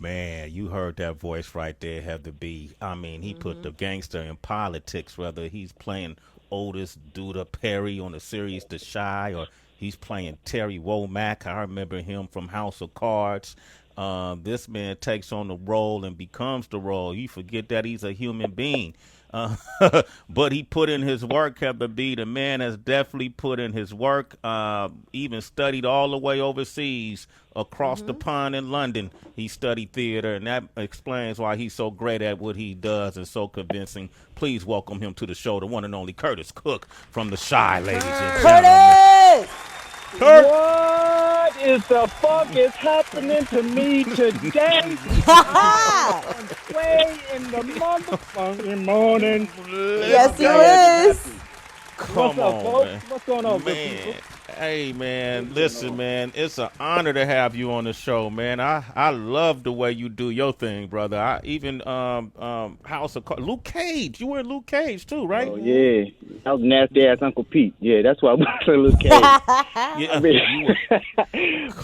Man, you heard that voice right there, Heather B. I mean, he put Mm-hmm. the gangster in politics, whether he's playing Otis Duda Perry on the series The Shy or he's playing Terry Womack. I remember him from House of Cards. This man takes on the role and becomes the role. You forget that he's a human being. Uh, but he put in his work, Heather B. The man has definitely put in his work, even studied all the way overseas across the Mm-hmm. pond in London. He studied theater, and that explains why he's so great at what he does and so convincing. Please welcome him to the show, the one and only Curtis Cook from The Shy, ladies and gentlemen. Curtis! Kurt! What is the fuck is happening to me today? On Sway in the motherfucking morning. Let's Yes, I'm he glad go. to be is. happy. What's Come up, on, folks? man. What's going on, good people? Man. Hey, man. What's going Listen, on? man. It's an honor to have you on the show, man. I love the way you do your thing, brother. I even House of Luke Cage. You were in Luke Cage too, right? Oh Mm-hmm. yeah, that was nasty ass Uncle Pete. Yeah, that's why I was a little cage. I Yeah. mean, You were.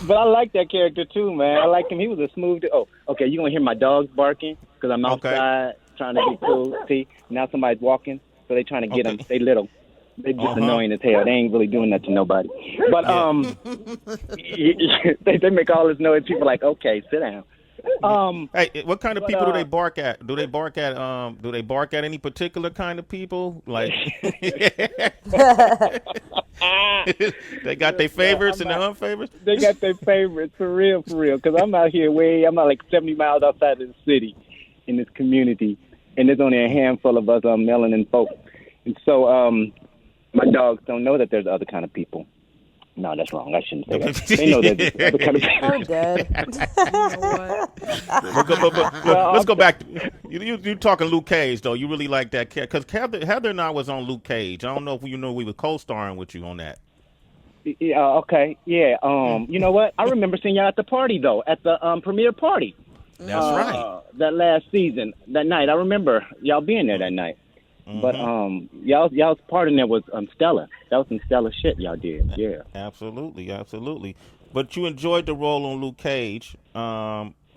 but I like that character too, man. I like him. He was a smooth. Oh, okay. You gonna hear my dogs barking because I'm Okay. outside trying to be cool. See, now somebody's walking, so they trying to get Okay. them. They little. They just Uh huh. annoying as hell. They ain't really doing that to nobody. But Yeah. they make all this noise. People like, okay, sit down. Um, Hey, what kind of but people do they bark at? Do they bark at any particular kind of people? Like they got their no, favorites I'm and their not. unfavorites? They got their favorites for real, for real. Because I'm out here I'm not like 70 miles outside of the city in this community, and there's only a handful of us melanin folk. And so my dogs don't know that there's other kind of people. No, that's wrong. I shouldn't say that. They know that there's other kind of people. I'm dead. You know what? Well, Let's go back. You talking Luke Cage though? You really like that because Heather and I was on Luke Cage. I don't know if you know we were co-starring with you on that. Yeah, okay, yeah. You know what? I remember seeing y'all at the party though, at the premiere party. That's right. That last season, that night. I remember y'all being there that night. But y'all's part in there was Stella. That was some Stella shit y'all did. Yeah. Absolutely, absolutely. But you enjoyed the role on Luke Cage.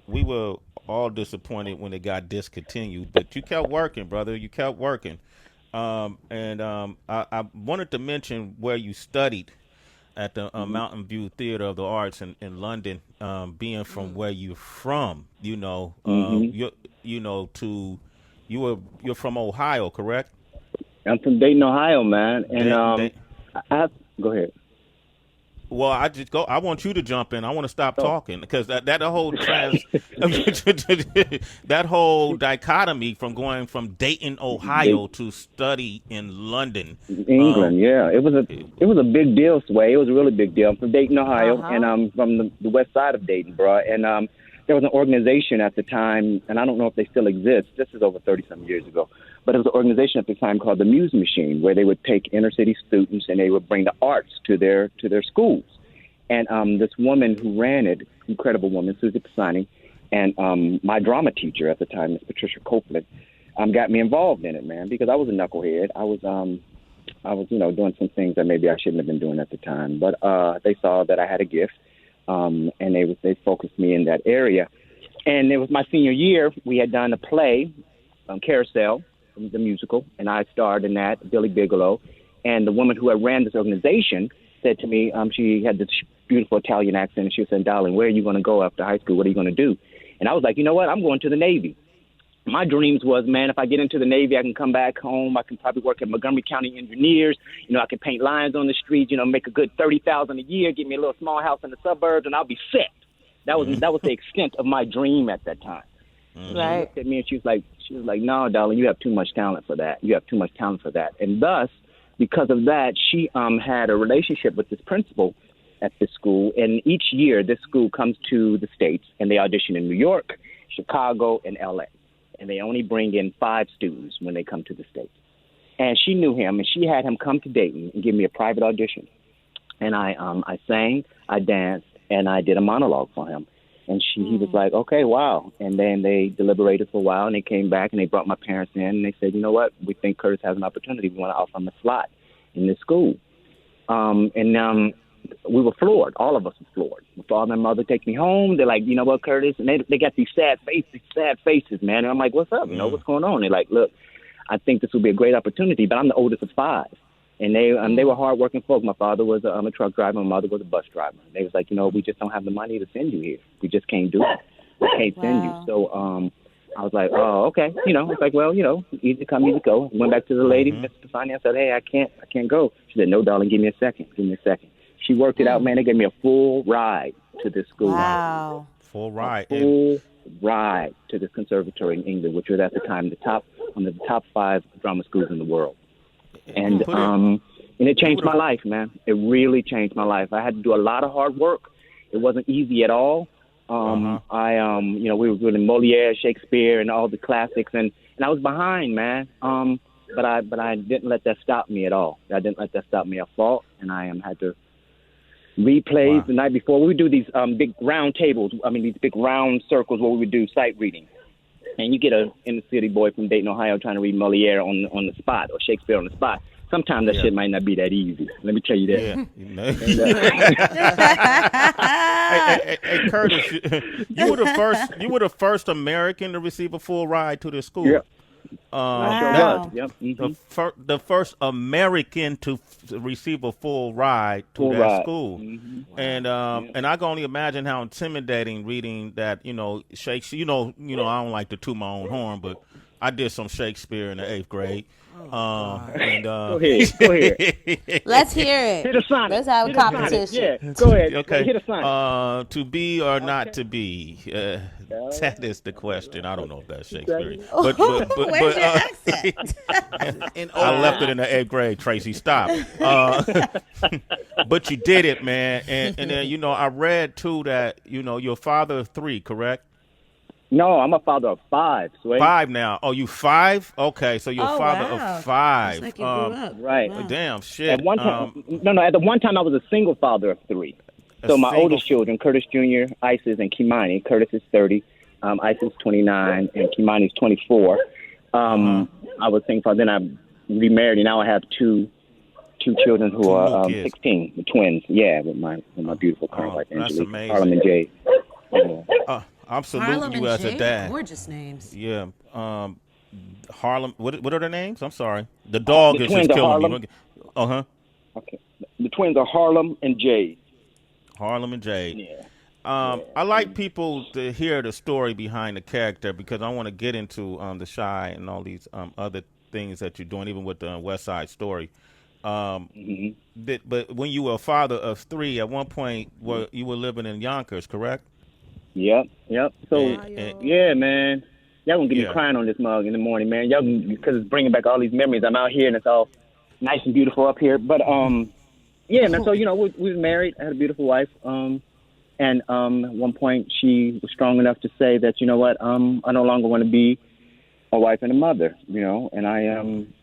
We were all disappointed when it got discontinued, but you kept working, brother. You kept working. I wanted to mention where you studied at the Mountain View Theater of the Arts in London. Being from where you're from, Mm-hmm. you're from Ohio, correct? I'm from Dayton, Ohio, man. And They, I have, go ahead. Well, I want you to jump in. I want to stop Oh. talking because that whole that whole dichotomy from going from Dayton, Ohio, to study in London. England, yeah. It was a big deal, Sway. It was a really big deal. I'm from Dayton, Ohio, Uh-huh. and I'm from the west side of Dayton, bro. And there was an organization at the time, and I don't know if they still exist. This is over 30-some years ago. But it was an organization at the time called the Muse Machine, where they would take inner city students and they would bring the arts to their schools. And this woman who ran it, incredible woman, Susie Pisani, and my drama teacher at the time, Miss Patricia Copeland, got me involved in it, man, because I was a knucklehead. I was doing some things that maybe I shouldn't have been doing at the time. But they saw that I had a gift, and they focused me in that area. And it was my senior year. We had done a play, Carousel, the musical, and I starred in that, Billy Bigelow. And the woman who had ran this organization said to me, she had this beautiful Italian accent, and she was saying, darling, where are you going to go after high school? What are you going to do? And I was like, you know what? I'm going to the Navy. My dreams was, man, if I get into the Navy, I can come back home. I can probably work at Montgomery County Engineers. I can paint lines on the street, make a good $30,000 a year, get me a little small house in the suburbs, and I'll be set. That was the extent of my dream at that time. She Right. looked at me and she was like, no, darling, you have too much talent for that. You have too much talent for that. And thus, because of that, she had a relationship with this principal at this school. And each year, this school comes to the States and they audition in New York, Chicago, and LA. And they only bring in 5 students when they come to the States. And she knew him, and she had him come to Dayton and give me a private audition. And I sang, I danced, and I did a monologue for him. And he was like, okay, wow. And then they deliberated for a while, and they came back, and they brought my parents in, and they said, you know what, we think Curtis has an opportunity. We want to offer him a slot in this school. we were floored. All of us were floored. My father and mother take me home. They're like, you know what, Curtis? And they got these sad faces, man. And I'm like, what's up? You know, what's going on? They're like, look, I think this would be a great opportunity, but I'm the oldest of 5. And they were hardworking folk. My father was a truck driver. My mother was a bus driver. They was like, you know, we just don't have the money to send you here. We just can't do it. We can't send you. So I was like, oh, okay. You know, it's like, well, you know, easy come, easy go. Went back to the lady, Mr. Finance, said, hey, I can't go. She said, no, darling, give me a second. She worked it out, man. They gave me a full ride to this school. Wow. Full ride. Full ride to this conservatory in England, which was at the time one of the top 5 drama schools in the world. And it changed my life, man. It really changed my life. I had to do a lot of hard work. It wasn't easy at all. You know, we were doing Molière, Shakespeare, and all the classics, and I was behind, man. But I didn't let that stop me at all. I didn't let that stop me. I fought, and I had to replay the night before. We would do these big round tables. I mean, these big round circles where we would do sight reading. And you get a inner city boy from Dayton, Ohio, trying to read Molière on the spot or Shakespeare on the spot. Sometimes that shit might not be that easy. Let me tell you that. Yeah. Hey, Curtis, you were the first American to receive a full ride to this school. Yeah. Wow. I sure was. Yep. Mm-hmm. The first American to receive a full ride to Full that ride. school, and I can only imagine how intimidating reading that. You know, Shakespeare. You know, I don't like to toot my own horn, but I did some Shakespeare in the 8th grade. Go ahead. Let's hear it. Hit a sonnet. Let's have a competition. Yeah, go ahead. Okay. Hit a sonnet. To be or not to be. That is the question. I don't know if that's Shakespeare. But Where's your accent? I left it in the 8th grade, Tracy. Stop. But you did it, man. And then, you know, I read, too, that, you know, you're a father of 3, correct? No, I'm a father of 5, Sway. 5 now. Oh, you 5? Okay, so you're a father of 5. It's like you grew up. Right. Wow. Damn, shit. At one time, at the one time I was a single father of 3. So my oldest children, Curtis Jr., Isis, and Kimani. Curtis is 30, Isis is 29, and Kimani is 24. I was single father. Then I remarried, and now I have two children who are 16, the twins. Yeah, with my beautiful current wife, that's Angelique, amazing. Harlem and Jade. Yeah. I'm saluting you as a dad. Gorgeous names. Yeah. Harlem. What are their names? I'm sorry. The dog The is twins just are killing Harlem. me. Uh-huh. Okay. The twins are Harlem and Jade. Harlem and Jade. Yeah. I like people to hear the story behind the character because I want to get into the Shy and all these other things that you're doing, even with the West Side Story. But when you were a father of 3, at one point you were living in Yonkers, correct? Yep. So, yeah, man. Y'all gonna get me Yeah. crying on this mug in the morning, man. Y'all, because it's bringing back all these memories. I'm out here and it's all nice and beautiful up here. But, yeah, man. So, you know, we were married. I had a beautiful wife. And at one point she was strong enough to say that, you know what, I no longer want to be a wife and a mother, you know. And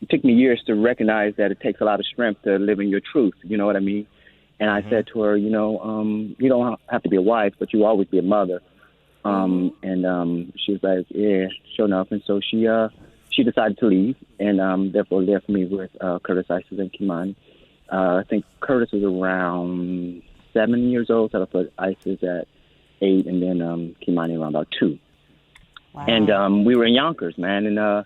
it took me years to recognize that it takes a lot of strength to live in your truth. You know what I mean? And I said to her, you know, you don't have to be a wife, but you will always be a mother. And she was like, yeah, sure enough. And so she decided to leave and therefore left me with Curtis, Isis, and Kimani. I think Curtis was around 7 years old, so I put Isis at 8, and then Kimani around about 2. Wow. And we were in Yonkers, man, and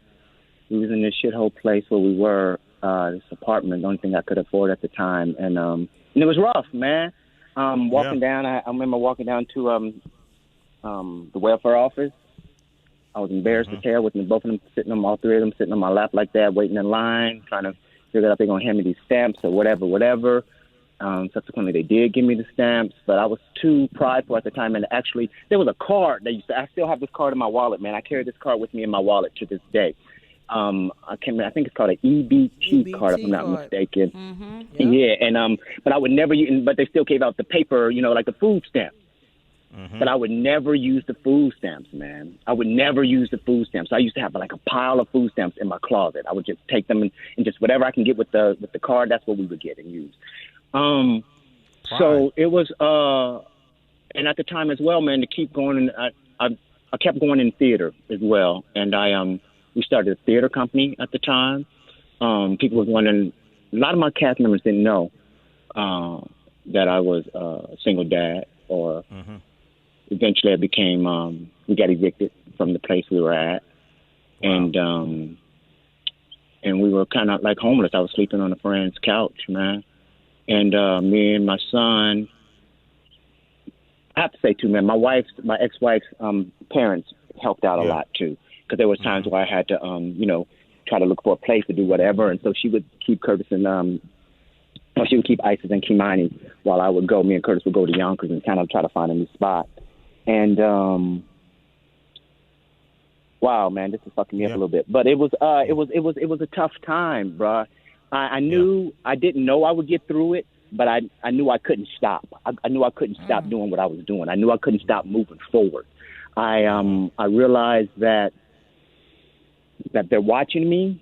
we was in this shithole place where we were, this apartment, the only thing I could afford at the time. And it was rough, man. Walking down, I remember walking down to the welfare office. I was embarrassed to tell with both of them, all 3 of them sitting on my lap like that, waiting in line, trying to figure out if they're going to hand me these stamps or whatever. Subsequently, they did give me the stamps, but I was too prideful at the time. And actually, there was a card I still have this card in my wallet, man. I carry this card with me in my wallet to this day. I think it's called an EBT card, if I'm not mistaken. Mm-hmm. Yeah, and but I would never use, but they still gave out the paper, you know, like the food stamps. But I would never use the food stamps, man. I would never use the food stamps. I used to have like a pile of food stamps in my closet. I would just take them and just whatever I can get with the card, that's what we would get and use. So it was, and at the time as well, man, to keep going, and I kept going in theater as well, and we started a theater company at the time. People was wondering, a lot of my cast members didn't know. that I was a single dad, or Mm-hmm. eventually I became. We got evicted from the place we were at, Wow. and we were kind of like homeless. I was sleeping on a friend's couch, man. And me and my son, I have to say too, man, my ex-wife's parents helped out a Yeah. lot too, because there was times Mm-hmm. where I had to, try to look for a place to do whatever, and so she would keep Curtis and, or she would keep Isis and Kimani while I would go. Me and Curtis would go to Yonkers and kind of try to find a new spot. And wow, man, this is fucking me up a Yeah. little bit, but it was a tough time, bruh. I Yeah. knew I didn't know I would get through it, but I knew I couldn't stop. I knew I couldn't stop doing what I was doing. I knew I couldn't stop moving forward. I realized that they're watching me.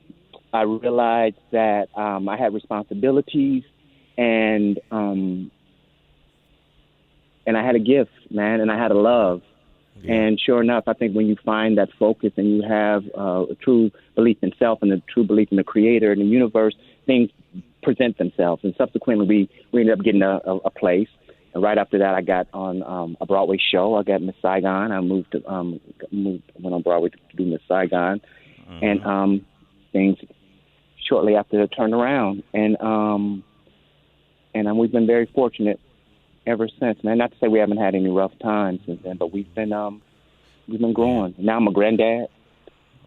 I realized that I had responsibilities, and I had a gift, man, and I had a love. Yeah. And sure enough, I think when you find that focus and you have a true belief in self and a true belief in the creator and the universe, things present themselves. And subsequently, we ended up getting a place. And right after that, I got on a Broadway show. I got Miss Saigon. I went on Broadway to do Miss Saigon. Mm-hmm. And things shortly after turned around. And we've been very fortunate ever since, man. Not to say we haven't had any rough times since then, but we've been growing. Now I'm a granddad,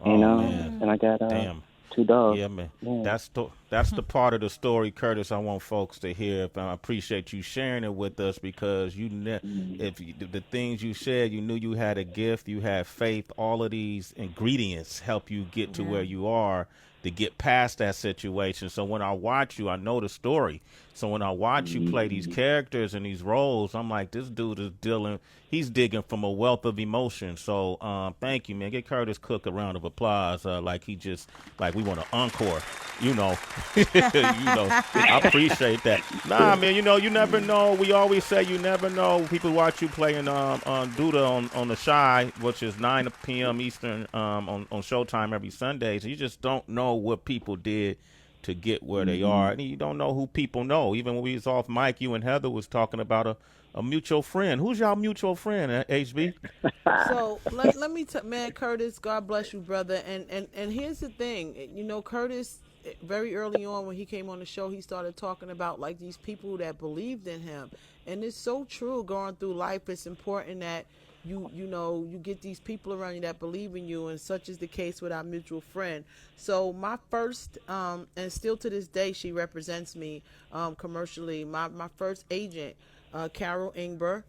Oh, man. and I got Damn. 2 dogs. Yeah, man. Yeah. That's the part of the story, Curtis. I want folks to hear. I appreciate you sharing it with us, because the things you said, you knew you had a gift, you had faith. All of these ingredients help you get to where you are, to get past that situation. So when I watch you, I know the story. So when I watch you play these characters and these roles, I'm like, this dude is he's digging from a wealth of emotion. So thank you, man. Get Curtis Cook a round of applause. Like we want an encore, you know. I appreciate that. Nah, man, you never know. We always say you never know. People watch you playing on Duda on the Shy, which is 9 p.m. Eastern on Showtime every Sundays. You just don't know what people did to get where they are. And you don't know who people know. Even when we was off mic, you and Heather was talking about a mutual friend. Who's y'all mutual friend, HB? So let me man, Curtis, God bless you, brother. And here's the thing, Curtis, very early on when he came on the show, he started talking about like these people that believed in him, and it's so true. Going through life, it's important that you get these people around you that believe in you, and such is the case with our mutual friend. So my first, and still to this day, she represents me commercially. My first agent, Carol Ingber,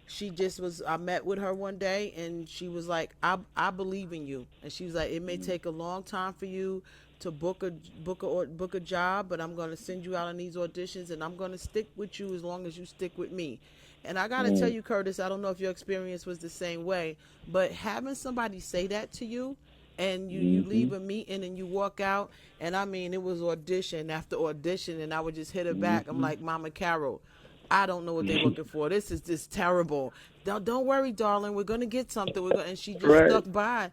she just was, I met with her one day and she was like, I believe in you. And she was like, it may take a long time for you to book a job, but I'm going to send you out on these auditions, and I'm going to stick with you as long as you stick with me. And I got to tell you, Curtis, I don't know if your experience was the same way, but having somebody say that to you, and you leave a meeting and you walk out, and I mean, it was audition after audition, and I would just hit her back. I'm like, Mama Carol, I don't know what they're looking for. This is just terrible. Don't worry, darling. We're going to get something. And she just stuck by.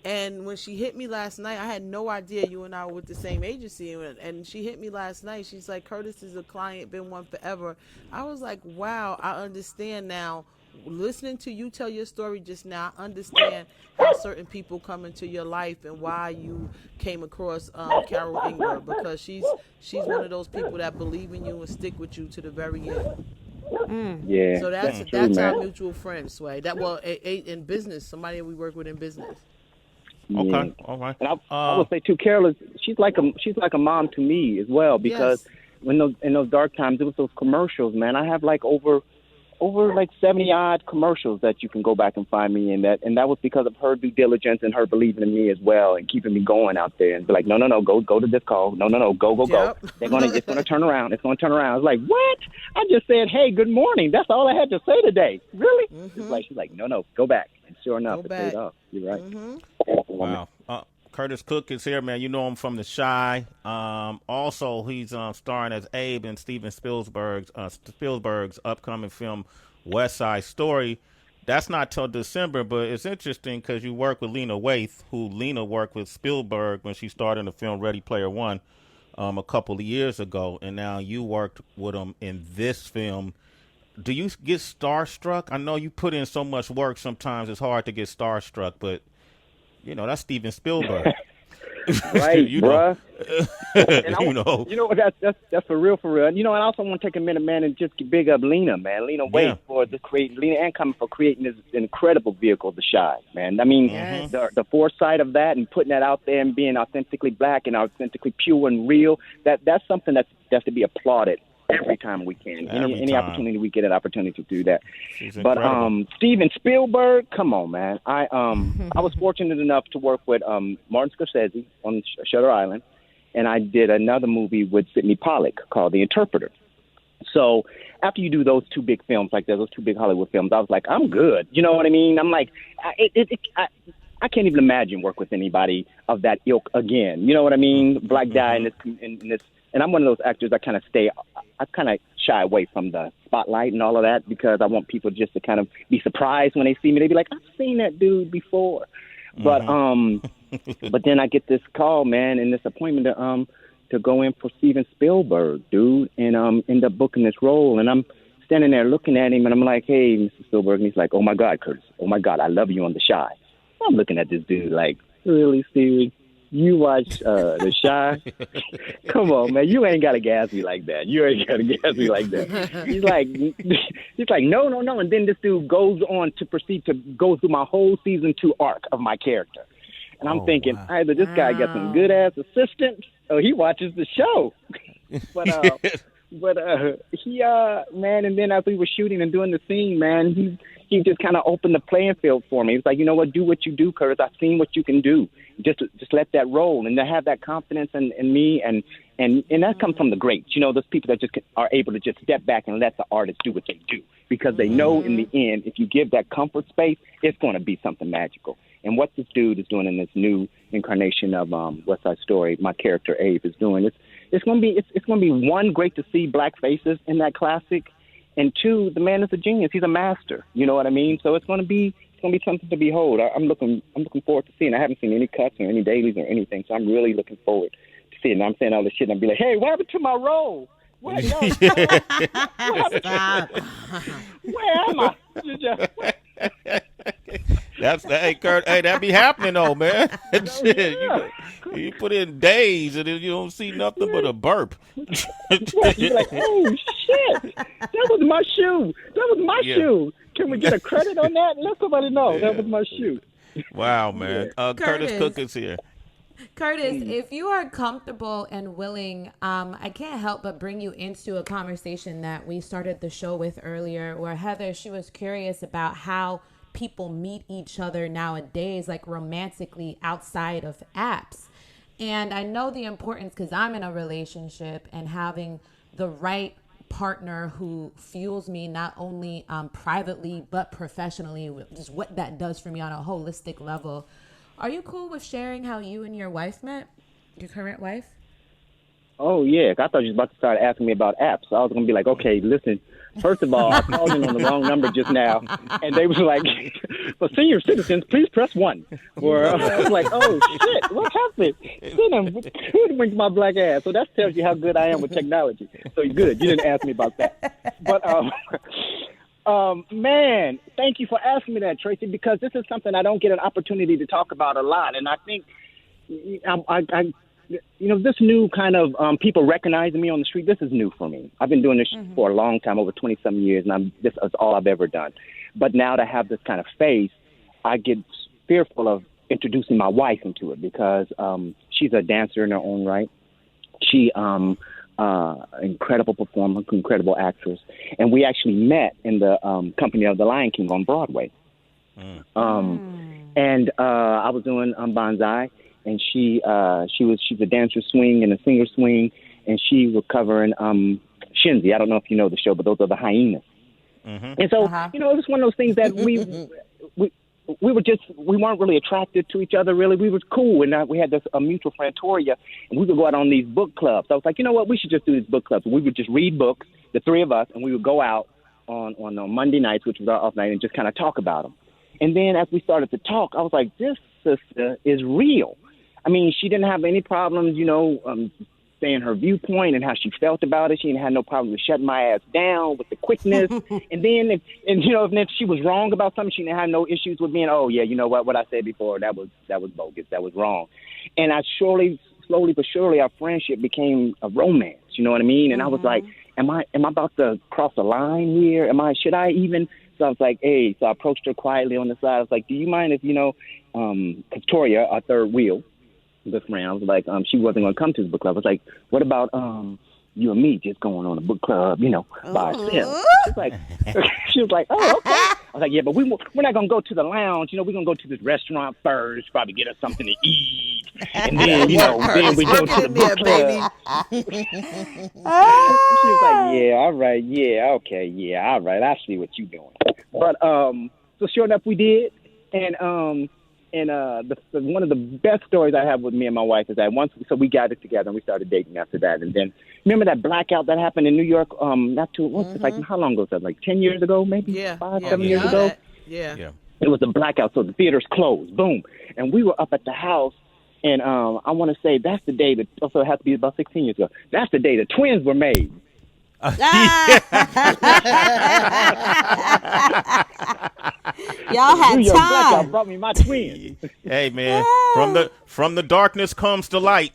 And when she hit me last night, I had no idea you and I were with the same agency. And she hit me last night. She's like, Curtis is a client, been one forever. I was like, wow, I understand now. Listening to you tell your story just now, I understand how certain people come into your life and why you came across Carol Ingber, because she's one of those people that believe in you and stick with you to the very end. Yeah. So that's true, our man. mutual friend, Sway. That in business, somebody we work with in business. Yeah. Okay, all right. And I would say too, Carol is she's like a mom to me as well, because in those dark times, it was those commercials, man. I have like over like 70 odd commercials that you can go back and find me in, and that was because of her due diligence and her believing in me as well, and keeping me going out there and be like, no, go to this call, no, go. Yep. It's gonna turn around. It's gonna turn around. I was like, what? I just said, hey, good morning. That's all I had to say today. Really? She's like, no, go back. And sure enough, it paid off. You're right. Wow. Curtis Cook is here, man. You know him from The Shy. Also, he's starring as Abe in Steven Spielberg's upcoming film West Side Story. That's not till December, but it's interesting because you work with Lena Waithe, who Lena worked with Spielberg when she starred in the film Ready Player One. a couple of years ago, and now you worked with him in this film. Do you get starstruck? I know you put in so much work. Sometimes it's hard to get starstruck, but that's Steven Spielberg. Right, bruh. And that's for real, for real. And I also want to take a minute, man, and just big up Lena, man. Lena Waithe for Lena and coming for creating this incredible vehicle, The Shy, man. I mean, the foresight of that and putting that out there and being authentically black and authentically pure and real, that's something that's to be applauded every time we can. Any opportunity we get an opportunity to do that. But Steven Spielberg, come on, man. I was fortunate enough to work with Martin Scorsese on Shutter Island, and I did another movie with Sidney Pollack called The Interpreter. So after you do those two big films like that, those two big Hollywood films, I was like, I'm good. You know what I mean? I'm like, I can't even imagine work with anybody of that ilk again. You know what I mean? Black guy in this. And I'm one of those actors that I kind of shy away from the spotlight and all of that because I want people just to kind of be surprised when they see me. They be like, I've seen that dude before. But then I get this call, man, and this appointment to go in for Steven Spielberg, dude, and end up booking this role. And I'm standing there looking at him, and I'm like, hey, Mr. Spielberg. And he's like, oh, my God, Curtis. Oh, my God, I love you on The Shy. I'm looking at this dude like, really, Steven? You watch The Shy? Come on, man. You ain't got to gas me like that. He's like, no. And then this dude goes on to proceed to go through my whole season 2 arc of my character. And I'm thinking, either this guy got some good-ass assistants or he watches the show. But he, man, and then as we were shooting and doing the scene, man, he just kind of opened the playing field for me. He was like, you know what, do what you do, Curtis. I've seen what you can do. Just let that roll, and to have that confidence in me, and that comes from the greats. Those people that just are able to just step back and let the artist do what they do because they know in the end, if you give that comfort space, it's going to be something magical. And what this dude is doing in this new incarnation of West Side Story, my character Abe is doing, it's going to be one, great to see black faces in that classic, and two, the man is a genius. He's a master. You know what I mean? So it's going to be something to behold. I'm looking forward to seeing. I haven't seen any cuts or any dailies or anything, so I'm really looking forward to seeing. And I'm saying all this shit, and I'll be like, hey, what happened to my role? What? No, what happened where am I? Hey, Kurt. Hey, that be happening though, man. Shit, Yeah. you put in days and then you don't see nothing but a burp. You're like, oh shit, that was my shoe. Shoe. Can we get a credit on that? Let somebody know that was my shoe. Wow, man. Curtis Cook is here. Curtis, if you are comfortable and willing, I can't help but bring you into a conversation that we started the show with earlier, where Heather, she was curious about how people meet each other nowadays, like romantically outside of apps. And I know the importance because I'm in a relationship, and having the right partner who fuels me not only privately but professionally, just what that does for me on a holistic level. Are you cool with sharing how you and your wife met, your current wife? Oh, yeah. I thought you was about to start asking me about apps. So I was going to be like, okay, listen, first of all, I called in on the wrong number just now, and they was like, for senior citizens, please press 1. Or I was like, oh, shit, what happened? Then went my black ass. So that tells you how good I am with technology. So good. You didn't ask me about that. But, man, thank you for asking me that, Tracy, because this is something I don't get an opportunity to talk about a lot. And I think this new kind of people recognizing me on the street, this is new for me. I've been doing this for a long time, over 20-some years, and this is all I've ever done. But now to have this kind of face, I get fearful of introducing my wife into it because she's a dancer in her own right. She incredible performer, incredible actress. And we actually met in the company of The Lion King on Broadway. And I was doing Banzai, and she's a dancer swing and a singer swing, and she was covering Shinzi. I don't know if you know the show, but those are the hyenas. And so, it was one of those things that we weren't really attracted to each other, really. We were cool, and we had this mutual friend, Toria, and we would go out on these book clubs. I was like, you know what, we should just do these book clubs. We would just read books, the three of us, and we would go out on Monday nights, which was our off night, and just kind of talk about them. And then as we started to talk, I was like, this sister is real. I mean, she didn't have any problems, saying her viewpoint and how she felt about it. She didn't have no problem with shutting my ass down with the quickness. And then, if she was wrong about something, she didn't have no issues with being, oh yeah, you know what I said before, that was bogus, that was wrong. And I slowly but surely, our friendship became a romance. You know what I mean? And I was like, am I about to cross a line here? Should I even? So I was like, hey. So I approached her quietly on the side. I was like, do you mind if because Toria, our third wheel, good friend, I was like, she wasn't going to come to the book club. I was like, what about you and me just going on a book club, by ourselves? She was like, oh, okay. I was like, yeah, but we're not going to go to the lounge. We're going to go to this restaurant first, probably get us something to eat. And then, then we go to the book club. She was like, yeah, all right, yeah, okay, yeah, all right, I see what you're doing. But so sure enough, we did. And one of the best stories I have with me and my wife is that we got it together and we started dating after that. And then remember that blackout that happened in New York? How long ago was that? Like 10 years ago, maybe? Yeah, 7 years ago. Yeah. It was a blackout, so the theaters closed. Boom, and we were up at the house. And I want to say that's the day also it has to be about 16 years ago. That's the day the twins were made. Y'all had New York time. blackout brought me my twins. Hey man, from the darkness comes the light.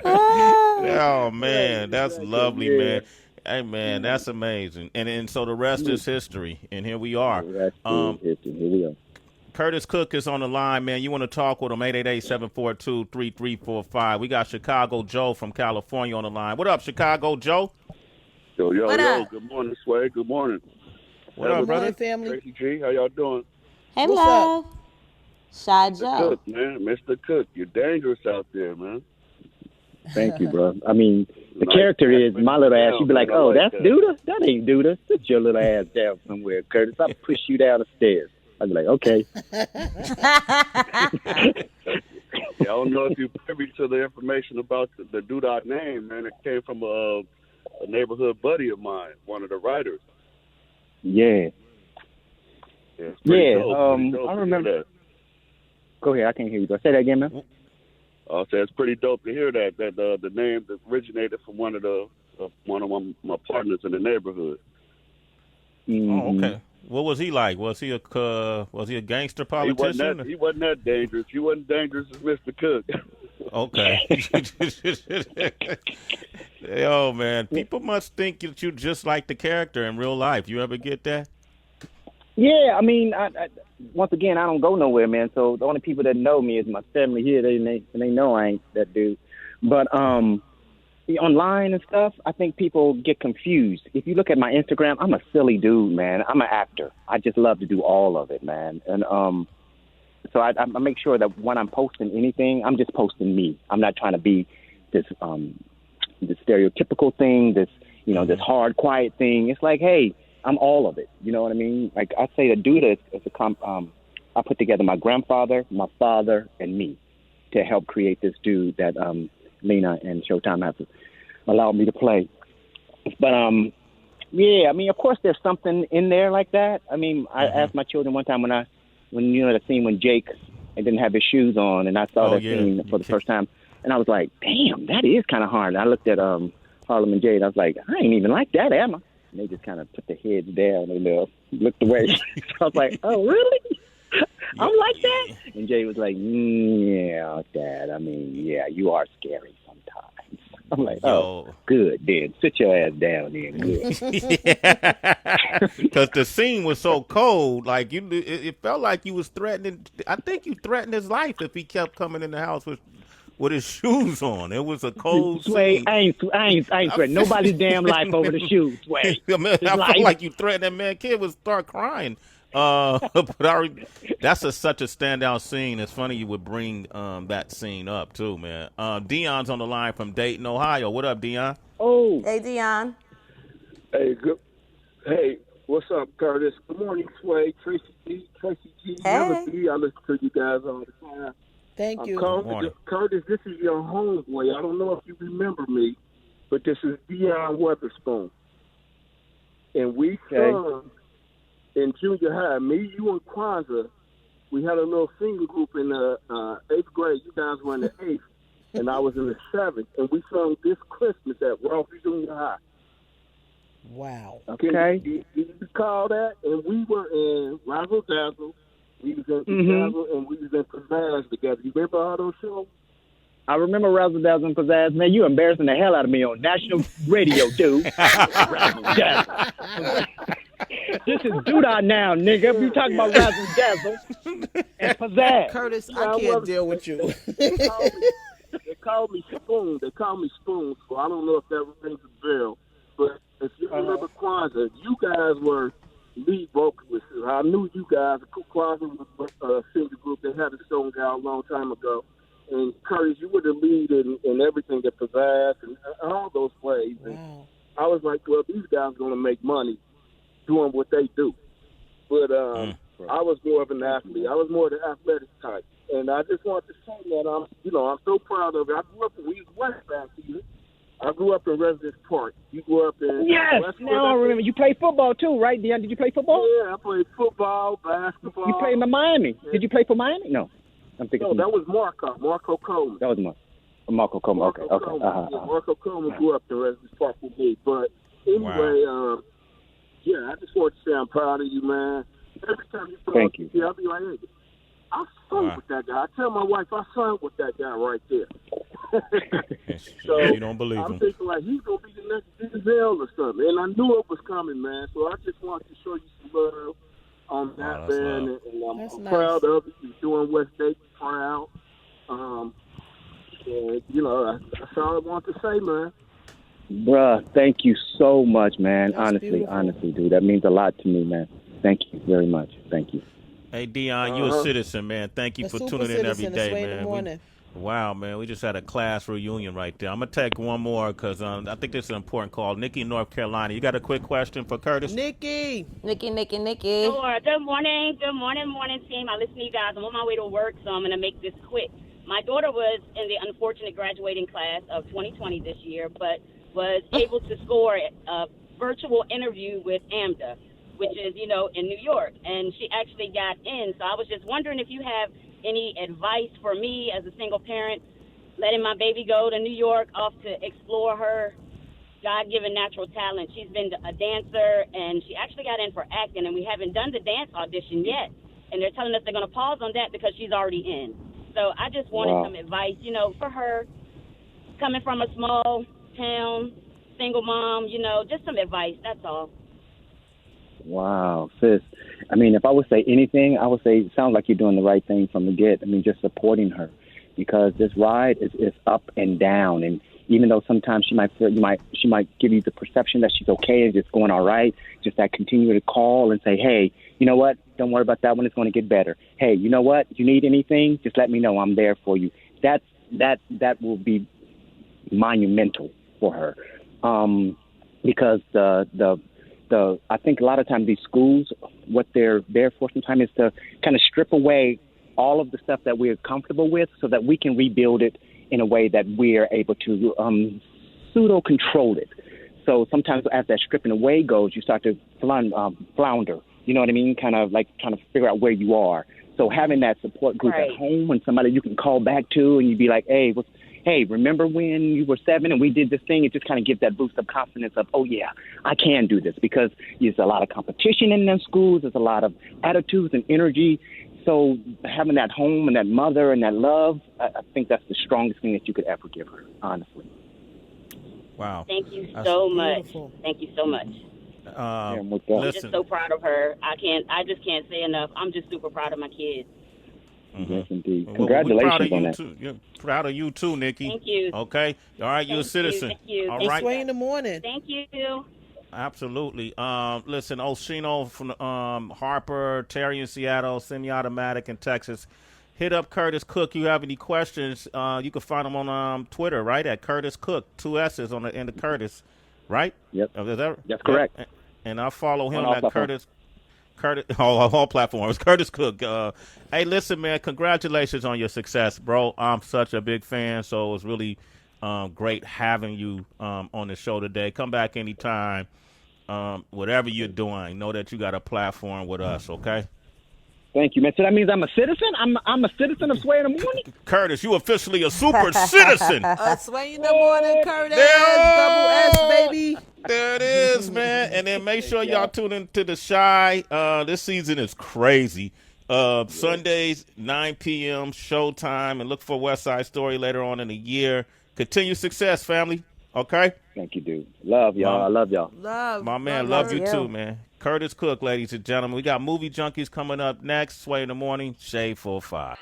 Oh man, that's lovely, man. Hey man, that's amazing. And so the rest is history. And here we are. Here we are. Curtis Cook is on the line, man. You want to talk with him, 888-742-3345. We got Chicago Joe from California on the line. What up, Chicago Joe? Yo, What up? good morning, Sway. Good morning. What up, brother? Family. Tracy G, how y'all doing? Hey, What's love. Shy Mr. Joe. Cook, man. Mr. Cook, you're dangerous out there, man. Thank you, bro. I mean, the character is my little ass. You be like, oh, that's Duda? That ain't Duda. Sit your little ass down somewhere, Curtis. I'll push you down the stairs. I'd be like, okay. Yeah, I don't know if you're privy to the information about the Duda name, man. It came from a neighborhood buddy of mine, one of the writers. Yeah. It's Yeah. pretty dope I to remember. hear that. Go ahead. I can't hear you. Say that again, man. I'll say it's pretty dope to hear that the name that originated from one of my partners in the neighborhood. Mm-hmm. Oh, okay. What was he like? Was he a gangster politician? He wasn't that dangerous. He wasn't dangerous as Mr. Cook. Okay. Yo, man, people must think that you just like the character in real life. You ever get that? Yeah, I mean, I once again, I don't go nowhere, man. So the only people that know me is my family here. They know I ain't that dude. But online and stuff, I think people get confused. If you look at my Instagram, I'm a silly dude, man. I'm an actor. I just love to do all of it, man. And so I make sure that when I'm posting anything, I'm just posting me. I'm not trying to be this stereotypical thing, this hard, quiet thing. It's like, hey, I'm all of it. You know what I mean? Like I say, the Duda is I put together my grandfather, my father, and me to help create this dude that Lena and Showtime have allowed me to play. But yeah, I mean, of course, there's something in there like that. I mean, I asked my children one time when the scene when Jake didn't have his shoes on, and I saw that scene for the first time, and I was like, damn, that is kind of hard. And I looked at Harlem and Jade. I was like, I ain't even like that, am I? And they just kind of put their heads down and looked away. So I was like, oh, really? I'm like that? And Jay was like, yeah, Dad. I mean, yeah, you are scary sometimes. I'm like, oh, good, then. Sit your ass down then. Good. Because the scene was so cold. Like, it felt like you was threatening. I think you threatened his life if he kept coming in the house with his shoes on. It was a cold Sway, scene. I ain't threatening nobody's damn life over the shoes, Sway. I felt like you threatened that man. Kid would start crying. But that's such a standout scene. It's funny you would bring that scene up too, man. Dion's on the line from Dayton, Ohio. What up, Dion? Oh, Hey, Dion. Hey, good. Hey, what's up, Curtis? Good morning, Sway. Tracy G. Hey. I listen to you guys all the time. Thank you. Curtis, this is your homeboy. I don't know if you remember me, but this is Dion Weatherspoon. And we served in junior high, me, you, and Kwanzaa we had a little singing group in the 8th grade. You guys were in the 8th, and I was in the 7th, and we sung This Christmas at Ralphie Junior High. Wow. Okay. Do you recall that? And we were in Razzle Dazzle, we was in Dazzle, and we was in Pizzazz together. You remember all those shows? I remember Razzle Dazzle and Pizzazz. Man, you embarrassing the hell out of me on national radio, dude. Razzle Dazzle. This is Doodah now, nigga. We talking about Razzle Dazzle and Pizzazz. Curtis, I can't deal with you. They called me Spoon. So I don't know if that rings a bell. But if you remember Kwanzaa, you guys were lead vocalists. I knew you guys. Kwanzaa was a singer group. They had a song out a long time ago. And Curtis, you were the lead in everything at Pizzazz and all those plays. And Wow. I was like, well, these guys are going to make money doing what they do. But I was more of an athlete. I was more the athletic type. And I just wanted to say that I'm so proud of it. I grew up in West back here. I grew up in Residence Park. You grew up in Yes, now I remember. You played football too, right, Deion? Did you play football? Yeah, I played football, basketball. You played in Miami. Did you play for Miami? No. I'm thinking. No, that was Marco Coleman. That was Marco Coleman. Okay. Yeah, Marco Coleman grew up in Residence Park with me. But anyway, yeah, I just want to say I'm proud of you, man. Every time you play, Thank you. Yeah, I'll be like, hey, I sung with that guy. I tell my wife I sung with that guy right there. So you don't believe I'm him. thinking like he's gonna be the next Denzel or something, and I knew it was coming, man. So I just wanted to show you some love on that, that's man, love. and I'm That's proud nice. of it. You're doing West State proud. And, that's all I want to say, man. Bruh, thank you so much, man. That's beautiful. Honestly, dude. That means a lot to me, man. Thank you very much. Thank you. Hey, Deion, you a citizen, man. Thank you A for super tuning in every citizen, day, it's way in the man. morning. Wow, man, we just had a class reunion right there. I'm going to take one more because I think this is an important call. Nikki, North Carolina, you got a quick question for Curtis? Nikki. Sure. Good morning, team. I listen to you guys. I'm on my way to work, so I'm going to make this quick. My daughter was in the unfortunate graduating class of 2020 this year, but was able to score a virtual interview with AMDA, which is, in New York, and she actually got in. So I was just wondering if you have any advice for me as a single parent, letting my baby go to New York off to explore her God-given natural talent. She's been a dancer, and she actually got in for acting, and we haven't done the dance audition yet. And they're telling us they're going to pause on that because she's already in. So I just wanted some advice, for her, coming from a small town, single mom, just some advice. That's all. Wow, sis. I mean, if I would say anything, I would say it sounds like you're doing the right thing from the get. I mean, just supporting her, because this ride is up and down. And even though sometimes she might give you the perception that she's okay and just going all right, just that continue to call and say, hey, you know what? Don't worry about that one. It's going to get better. Hey, you know what? You need anything? Just let me know. I'm there for you. That will be monumental for her, because I think a lot of times these schools, what they're there for sometimes is to kind of strip away all of the stuff that we're comfortable with so that we can rebuild it in a way that we're able to pseudo-control it. So sometimes as that stripping away goes, you start to flounder. You know what I mean? Kind of like trying to figure out where you are. So having that support group at home and somebody you can call back to and you'd be like, hey, remember when you were 7 and we did this thing? It just kind of gives that boost of confidence of, oh, yeah, I can do this, because there's a lot of competition in them schools. There's a lot of attitudes and energy. So having that home and that mother and that love, I think that's the strongest thing that you could ever give her, honestly. Wow. Thank you so much. Beautiful. Thank you so much. I'm just so proud of her. I just can't say enough. I'm just super proud of my kids. Mm-hmm. Yes, indeed. Well, Congratulations on that. Proud of you too, Nikki. Thank you. Okay. All right, you're a citizen. Thank you. All It's right. Sway in the morning. Thank you. Absolutely. Listen, Oshino from Harper, Terry in Seattle, Semi-Automatic in Texas. Hit up Curtis Cook. You have any questions, you can find him on Twitter, right, at Curtis Cook, 2 S's on the end of Curtis, right? Yep. That's correct. Yep. And I follow him all at platforms. Curtis, all platforms. Curtis Cook. Hey, listen, man, congratulations on your success, bro. I'm such a big fan, so it was really great having you on the show today. Come back anytime. Whatever you're doing, know that you got a platform with us, okay? Thank you, man. So that means I'm a citizen? I'm a citizen of Sway in the Morning? Curtis, you officially a super citizen. Sway in the Morning, Curtis. Double S, baby. There it is, man. And then make sure y'all tune into The Shy. This season is crazy. Sundays, 9 p.m., showtime, and look for West Side Story later on in the year. Continue success, family. Okay? Thank you, dude. Love y'all. I love y'all. Love. My man, love you too, man. Curtis Cook, ladies and gentlemen. We got Movie Junkies coming up next. Sway in the Morning, Shade 45.